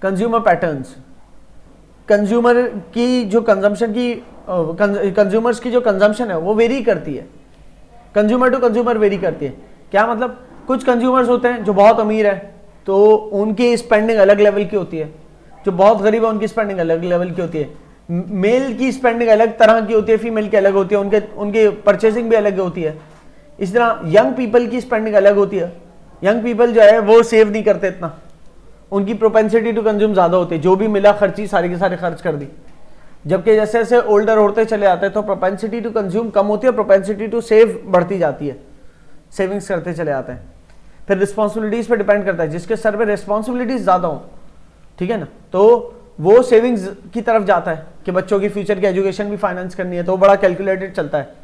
Consumer patterns, consumer की जो consumption की कंज्यूमर्स की जो कंजम्पशन है वो वेरी करती है, कंज्यूमर टू कंज्यूमर वेरी करती है। क्या मतलब, कुछ कंज्यूमर्स होते हैं जो बहुत अमीर है तो उनकी स्पेंडिंग अलग लेवल की होती है, जो बहुत गरीब है उनकी स्पेंडिंग अलग लेवल की होती है, मेल की स्पेंडिंग अलग तरह की होती है, फीमेल की अलग होती है, उनकी परचेसिंग भी अलग होती है। इस तरह यंग पीपल की स्पेंडिंग अलग होती है। यंग पीपल जो है वो सेव नहीं करते इतना, उनकी प्रोपेंसिटी टू कंज्यूम ज्यादा होती है, जो भी मिला खर्ची सारे के सारे खर्च कर दी। जबकि जैसे जैसे ओल्डर होते चले जाते हैं तो प्रोपेंसिटी टू कंज्यूम कम होती है, प्रोपेंसिटी टू सेव बढ़ती जाती है, सेविंग्स करते चले जाते हैं। फिर रिस्पॉन्सिबिलिटीज पे डिपेंड करता है, जिसके सर पे रिस्पॉन्सिबिलिटीज ज्यादा हो, ठीक है ना, तो वो सेविंग्स की तरफ जाता है कि बच्चों की फ्यूचर की एजुकेशन भी फाइनेंस करनी है, तो वो बड़ा कैलकुलेटेड चलता है।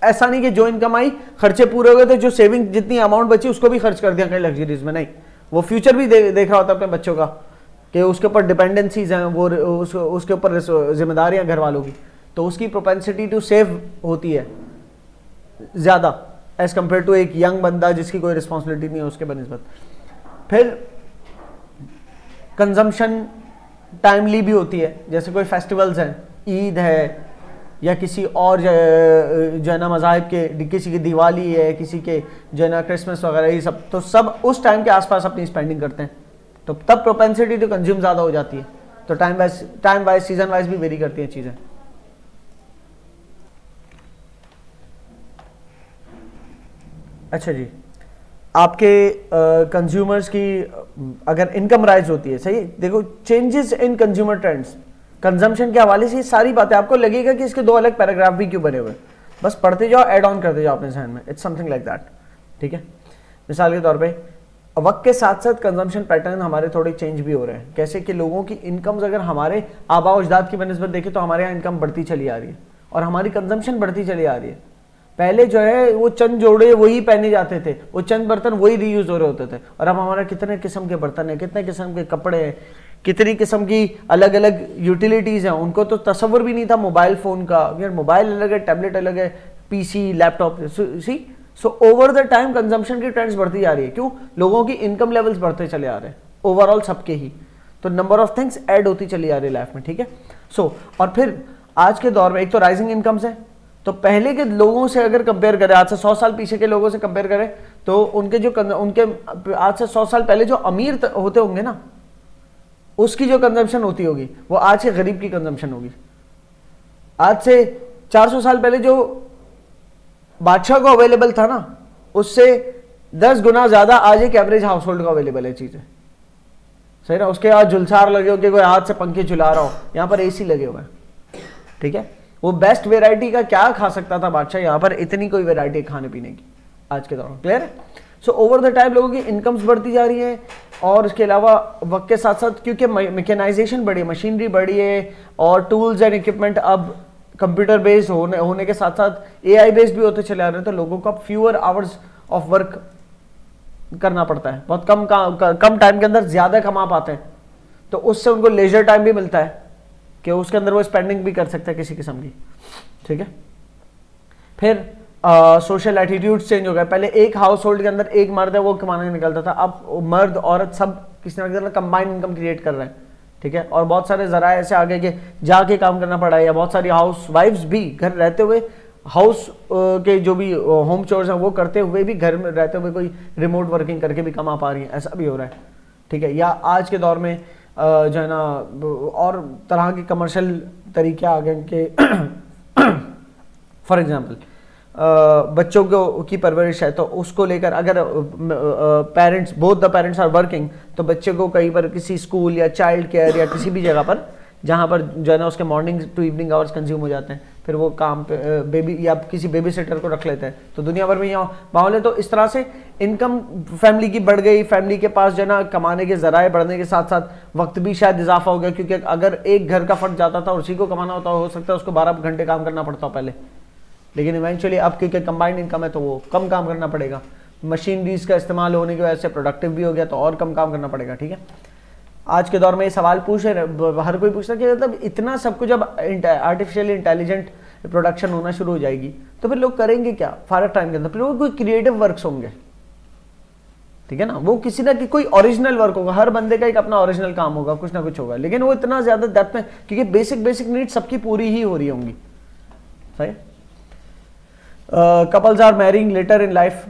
ऐसा नहीं कि जो इनकम आई खर्चे पूरे हो गए थे, जो सेविंग जितनी अमाउंट बची उसको भी खर्च कर दिया कहीं लग्जरीज में, नहीं, वो फ्यूचर भी देख रहा होता है अपने बच्चों का कि उसके ऊपर डिपेंडेंसीज हैं, वो उसके ऊपर जिम्मेदारियां घर वालों की, तो उसकी प्रोपेंसिटी टू सेव होती है ज्यादा एज कंपेयर टू एक यंग बंदा जिसकी कोई रिस्पॉन्सिबिलिटी नहीं है उसके बनिस्बत। फिर कंजम्पशन टाइमली भी होती है, जैसे कोई फेस्टिवल्स हैं, ईद है या किसी और जो है ना मज़ाहिब के, किसी की दिवाली है, किसी के जो है ना क्रिसमस वगैरह, ये सब, तो सब उस टाइम के आसपास अपनी स्पेंडिंग करते हैं, तो तब प्रोपेंसिटी टू कंज्यूम ज़्यादा हो जाती है। तो टाइम वाइज सीजन वाइज भी वेरी करती हैं चीज़ें। अच्छा जी, आपके कंज्यूमर्स की अगर इनकम राइज होती है, सही है, देखो changes in consumer trends, consumption के हवाले से सारी बातें आपको लगेगा कि इसके दो अलग पैराग्राफ भी क्यों बने हुए, बस पढ़ते जाओ, ऐड ऑन करते जाओ अपने जहन में, इट्स समथिंग लाइक दैट, ठीक है। मिसाल के तौर पे वक्त के साथ साथ कंजम्पशन पैटर्न हमारे थोड़े चेंज भी हो रहे हैं, कैसे कि लोगों की इनकम्स अगर हमारे आबा अजदाद की बनस्बत देखें तो हमारे यहाँ इनकम बढ़ती चली आ रही है और हमारी कंजम्पशन बढ़ती चली आ रही है। पहले जो है वो चंद जोड़े वही पहने जाते थे, वो चंद बर्तन वही रीयूज हो रहे होते थे, और अब हमारा कितने किस्म के बर्तन है, कितने किस्म के कपड़े हैं, कितनी किस्म की अलग अलग यूटिलिटीज हैं, उनको तो तसव्वुर भी नहीं था मोबाइल फोन का, यार मोबाइल अलग है, टैबलेट अलग है, PC laptop, see so over the time consumption की ट्रेंड्स बढ़ती जा रही है। क्यों? लोगों की इनकम लेवल्स बढ़ते चले आ रहे हैं ओवरऑल सबके ही, तो नंबर ऑफ थिंग्स ऐड होती चली आ रही है लाइफ में, ठीक है। सो और फिर आज के दौर में एक तो राइजिंग इनकम्स है, तो पहले के लोगों से अगर कंपेयर करें, आज से 100 साल पीछे के लोगों से कंपेयर करें, तो उनके आज से 100 साल पहले जो अमीर होते होंगे ना, उसकी जो कंजम्पशन होती होगी वो आज के गरीब की कंजम्पशन होगी। आज से 400 साल पहले जो बादशाह को अवेलेबल था ना, उससे 10 गुना ज्यादा आज एक एवरेज हाउस होल्ड को अवेलेबल है चीजें, सही ना। उसके आज झुलसार लगे हो कि कोई हाथ से पंखे झुला रहा हो, यहाँ पर एसी लगे हुए हैं, ठीक है। वो बेस्ट वेराइटी का क्या खा सकता था बादशाह, यहाँ पर इतनी कोई वेराइटी खाने पीने की आज के दौर में, क्लियर है। सो ओवर द टाइम लोगों की इनकम्स बढ़ती जा रही है, और इसके अलावा वक्त के साथ साथ क्योंकि मैकेनाइजेशन बढ़ी है, मशीनरी बढ़ी है, और टूल्स एंड इक्विपमेंट अब कंप्यूटर बेस्ड होने के साथ साथ एआई बेस्ड भी होते चले आ रहे हैं, तो लोगों को अब फ्यूअर आवर्स ऑफ वर्क करना पड़ता है, बहुत कम टाइम के अंदर ज्यादा कमा पाते हैं, तो उससे उनको लेजर टाइम भी मिलता है कि उसके अंदर वो स्पेंडिंग भी कर सकते हैं किसी किस्म की, ठीक है। फिर सोशल एटीट्यूड चेंज हो गया, पहले एक हाउस होल्ड के अंदर एक मर्द है वो कमाने निकलता था, अब मर्द औरत सब किसी ना किसी कंबाइंड इनकम क्रिएट कर रहे हैं, ठीक है। और बहुत सारे जराए ऐसे आगे के जाके काम करना पड़ा है, या बहुत सारी हाउस वाइफ्स भी घर रहते हुए हाउस के जो भी होम चोर्स हैं वो करते हुए भी घर में रहते हुए कोई रिमोट वर्किंग करके भी कमा पा रही है, ऐसा भी हो रहा है, ठीक है। या आज के दौर में जो है ना और तरह के कमर्शियल तरीके आ गए कि फॉर एग्जांपल बच्चों की परवरिश है, तो उसको लेकर अगर parents both the parents are working, तो बच्चे को कहीं पर किसी स्कूल या चाइल्ड केयर या किसी भी जगह पर जहाँ पर जो है ना उसके morning to evening hours consume हो जाते हैं, फिर वो काम पे बेबी या किसी बेबी सिटर को रख लेते हैं, तो दुनिया भर में यहाँ माहौल है। तो इस तरह से इनकम फैमिली की बढ़ गई, फैमिली के पास जो है ना कमाने के जराए बढ़ने के साथ साथ वक्त भी शायद इजाफा हो गया, क्योंकि अगर एक घर का फर्द जाता था और उसी को कमाना होता, हो सकता है उसको 12 घंटे काम करना पड़ता पहले, लेकिन इवेंचुअली अब क्योंकि कंबाइंड इनकम है तो वो कम काम करना पड़ेगा, मशीनरीज का इस्तेमाल होने की वजह से प्रोडक्टिव भी हो गया तो और कम काम करना पड़ेगा, ठीक है। आज के दौर में ये सवाल पूछे हर कोई पूछता है कि मतलब इतना सब कुछ जब आर्टिफिशियल इंटेलिजेंट प्रोडक्शन होना शुरू हो जाएगी तो फिर लोग करेंगे क्या फारग टाइम के अंदर, फिर वो कोई क्रिएटिव वर्क्स होंगे, ठीक है ना, वो किसी ना कि कोई ओरिजिनल वर्क होगा, हर बंदे का एक अपना ओरिजिनल काम होगा, कुछ ना कुछ होगा, लेकिन वो इतना ज्यादा डेप्थ में, क्योंकि बेसिक नीड सबकी पूरी ही हो रही होंगी, सही। Couples are marrying later in life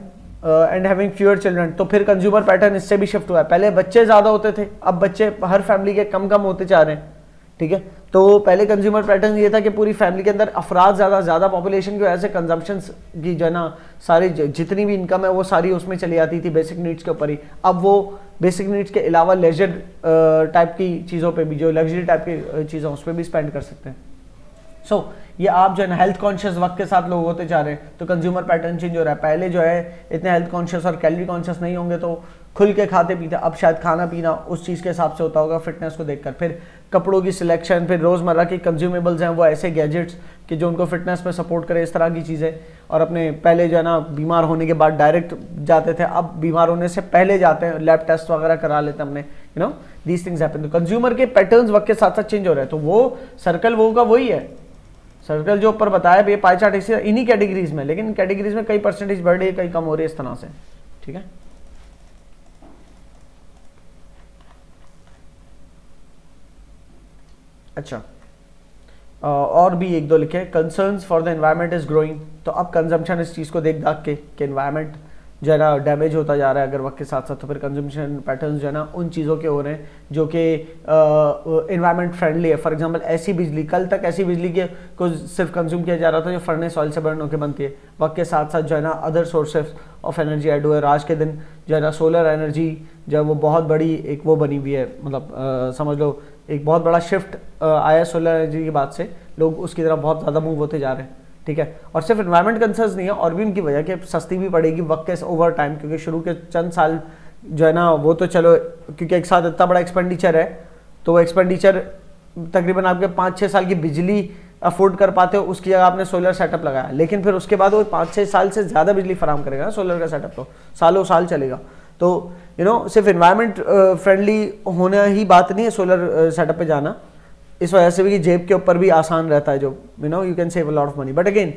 and having fewer children, तो फिर कंज्यूमर पैटर्न इससे भी शिफ्ट हुआ है। पहले बच्चे ज्यादा होते थे, अब बच्चे हर फैमिली के कम कम होते जा रहे हैं, ठीक है। तो पहले कंज्यूमर पैटर्न ये था कि पूरी फैमिली के अंदर अफराद ज्यादा पॉपुलेशन की वजह से कंजम्पशन की जो है ना सारी जितनी भी इनकम है वो सारी उसमें चली जाती थी, बेसिक नीड्स के ऊपर ही। अब वो बेसिक नीड्स के अलावा लेजर टाइप की चीज़ों पे भी, जो लग्जरी टाइप की चीज़ें उस पर भी स्पेंड कर सकते हैं। सो ये आप जो है ना हेल्थ कॉन्शियस वक्त के साथ लोग होते जा रहे हैं, तो कंज्यूमर पैटर्न चेंज हो रहा है। पहले जो है इतने हेल्थ कॉन्शियस और कैलोरी कॉन्शियस नहीं होंगे तो खुल के खाते पीते, अब शायद खाना पीना उस चीज़ के हिसाब से होता होगा, फिटनेस को देखकर। फिर कपड़ों की सिलेक्शन, फिर रोज़मर्रा की कंज्यूमेबल्स हैं वो ऐसे गैजेट्स कि जो उनको फिटनेस में सपोर्ट करे, इस तरह की चीज़ें। और अपने पहले जो है ना बीमार होने के बाद डायरेक्ट जाते थे, अब बीमार होने से पहले जाते हैं, लैब टेस्ट वगैरह करा लेते हैं हमने, you know these things happen. तो कंज्यूमर के पैटर्न्स वक्त के साथ साथ चेंज हो रहे हैं। तो वो सर्कल वो का वही है, सर्कल जो ऊपर बताया ये पाई चार्ट इसी इन्हीं कैटेगरीज में, लेकिन कैटेगरीज में कई परसेंटेज बढ़ रही है, कई कम हो रही है, इस तरह से, ठीक है। अच्छा, और भी एक दो लिखे, concerns for the environment is growing. तो अब कंजम्पशन इस चीज़ को देख दाख के कि एनवायरनमेंट जो है ना डैमेज होता जा रहा है अगर वक्त के साथ साथ, तो फिर कंजम्पशन पैटर्न्स जो है ना उन चीज़ों के हो रहे हैं जो कि एनवायरनमेंट फ्रेंडली है। फॉर एग्जांपल ऐसी बिजली, कल तक ऐसी बिजली के को सिर्फ कंज्यूम किया जा रहा था जो फर्नेस ऑयल से बर्न होकर बनती है, वक्त के साथ साथ जो है ना other sources of energy add हुए। आज के दिन जो है ना सोलर एनर्जी जो है वो बहुत बड़ी एक वो बनी हुई है, मतलब समझ लो एक बहुत बड़ा शिफ्ट आया सोलर एनर्जी की बात से, लोग उसकी तरफ बहुत ज़्यादा मूव होते जा रहे हैं, ठीक है। और सिर्फ एनवायरनमेंट कंसर्न्स नहीं है, और भी उनकी वजह कि सस्ती भी पड़ेगी वक्त के ओवर टाइम, क्योंकि शुरू के चंद साल जो है ना वो तो चलो क्योंकि एक साथ इतना बड़ा एक्सपेंडिचर है, तो वो एक्सपेंडिचर तकरीबन आपके 5-6 साल की बिजली अफोर्ड कर पाते हो, उसकी जगह आपने सोलर सेटअप लगाया, लेकिन फिर उसके बाद वो 5-6 साल से ज़्यादा बिजली फराहम करेगा सोलर का सेटअप, तो सालों साल चलेगा। तो यू नो सिर्फ एनवायरनमेंट फ्रेंडली होना ही बात नहीं है सोलर सेटअप पे जाना, इस वजह से भी कि जेब के ऊपर भी आसान रहता है, जो you know you can save a lot of money. But again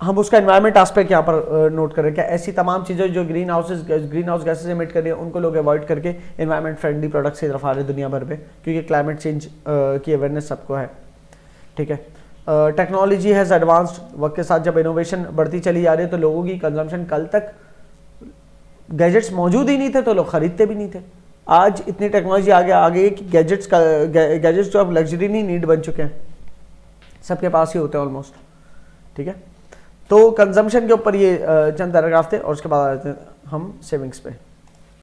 हम उसका एनवायरनमेंट एस्पेक्ट यहाँ पर नोट करें, क्या ऐसी तमाम चीज़ें जो ग्रीन हाउस गैसेज एमिट कर रही है उनको लोग अवॉइड करके एनवायरनमेंट फ्रेंडली प्रोडक्ट्स की तरफ आ रहे हैं दुनिया भर में, क्योंकि क्लाइमेट चेंज की अवेयरनेस सबको है, ठीक है। टेक्नोलॉजी हैज़ एडवांस्ड, वक्त के साथ जब इनोवेशन बढ़ती चली जा रही है तो लोगों की कंजम्पशन, कल तक गैजेट्स मौजूद ही नहीं थे तो लोग खरीदते भी नहीं थे, आज इतनी टेक्नोलॉजी आगे आ गई है कि गैजेट्स जो अब लग्जरी नहीं नीड बन चुके हैं, सबके पास ही होते हैं ऑलमोस्ट, ठीक है। तो कंजम्पशन के ऊपर ये चंद पैराग्राफ थे और उसके बाद आते हैं हम सेविंग्स पे।